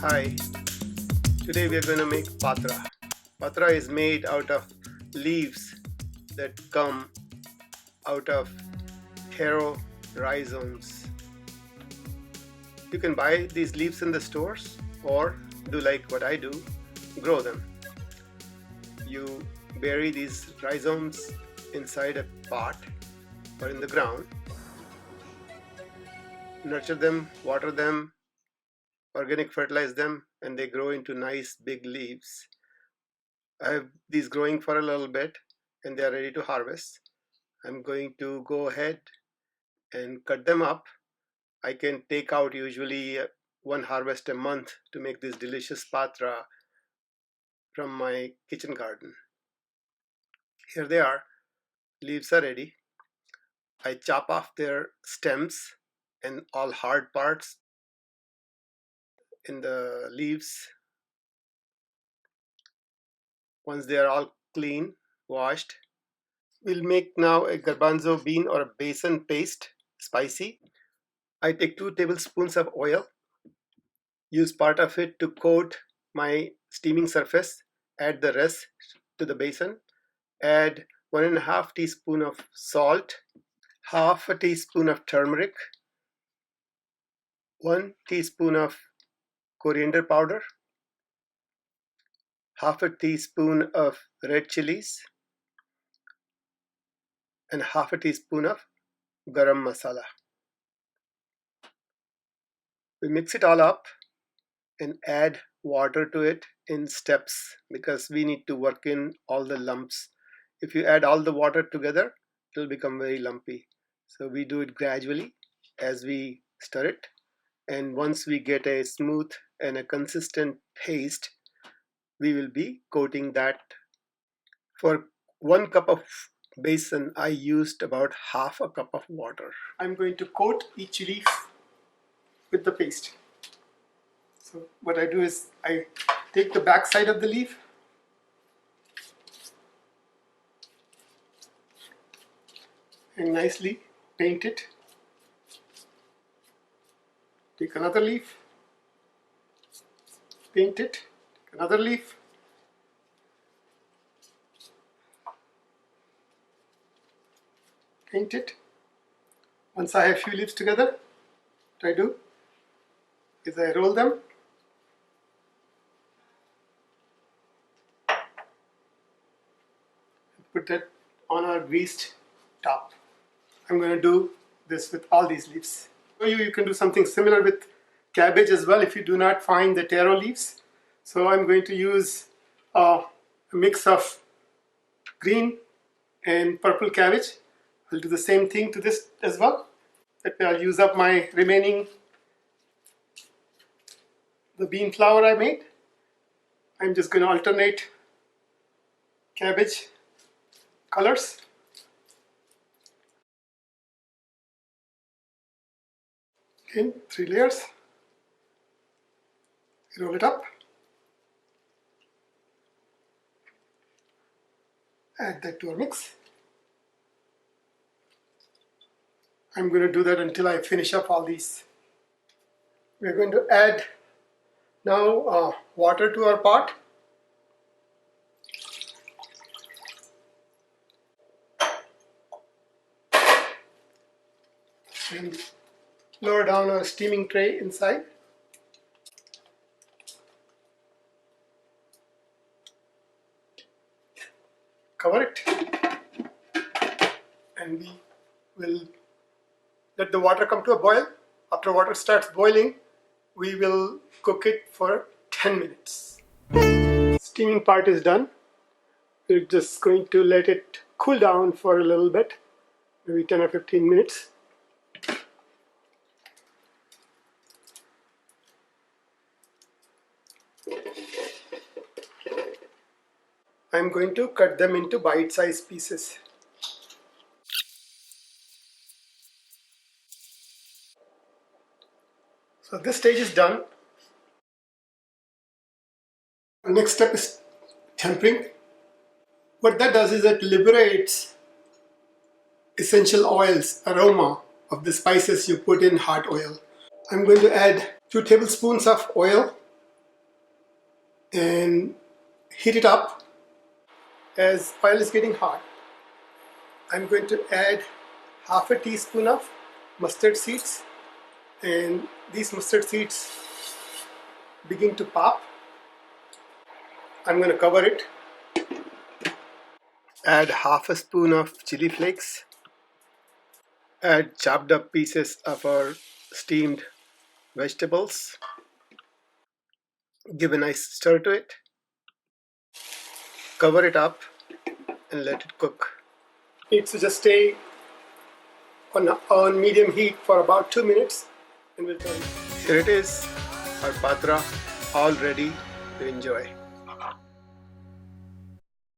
Hi, today we are going to make Patra. Patra is made out of leaves that come out of Taro rhizomes. You can buy these leaves in the stores or do like what I do, grow them. You bury these rhizomes inside a pot or in the ground, nurture them, water them, organic fertilize them, and they grow into nice big leaves. I have these growing for a little bit and they are ready to harvest. I'm going to go ahead and cut them up. I can take out usually one harvest a month to make this delicious patra from my kitchen garden. Here they are. Leaves are ready. I chop off their stems and all hard parts in the leaves. Once they are all clean, washed, we'll make now a garbanzo bean or a besan paste, spicy. I take 2 tablespoons of oil, use part of it to coat my steaming surface, add the rest to the basin, add 1.5 teaspoon of salt, half a teaspoon of turmeric, 1 teaspoon of coriander powder, half a teaspoon of red chilies, and half a teaspoon of garam masala. We mix it all up and add water to it in steps because we need to work in all the lumps. If you add all the water together, it will become very lumpy. So we do it gradually as we stir it. And once we get a smooth and a consistent paste, we will be coating that. For 1 cup of besan, I used about half a cup of water. I'm going to coat each leaf with the paste. So what I do is I take the back side of the leaf, and nicely paint it. Take another leaf, paint it, take another leaf, paint it. Once I have few leaves together, what I do is I roll them, put that on our greased top. I'm going to do this with all these leaves. You can do something similar with cabbage as well if you do not find the taro leaves. So I'm going to use a mix of green and purple cabbage. I'll do the same thing to this as well. That way I'll use up my remaining the bean flour I made. I'm just going to alternate cabbage colors. In 3 layers. Roll it up. Add that to our mix. I'm going to do that until I finish up all these. We're going to add now water to our pot. And lower down our steaming tray inside. Cover it. And we will let the water come to a boil. After water starts boiling, we will cook it for 10 minutes. Steaming part is done. We're just going to let it cool down for a little bit, maybe 10 or 15 minutes. I'm going to cut them into bite-sized pieces. So this stage is done. The next step is tempering. What that does is it liberates essential oils, aroma of the spices you put in hot oil. I'm going to add 2 tablespoons of oil and heat it up. As oil is getting hot, I'm going to add half a teaspoon of mustard seeds, and these mustard seeds begin to pop. I'm going to cover it. Add half a spoon of chili flakes. Add chopped up pieces of our steamed vegetables. Give a nice stir to it. Cover it up and let it cook. It needs to just stay on medium heat for about 2 minutes, and we'll turn it. Here it is, our patra, all ready to enjoy.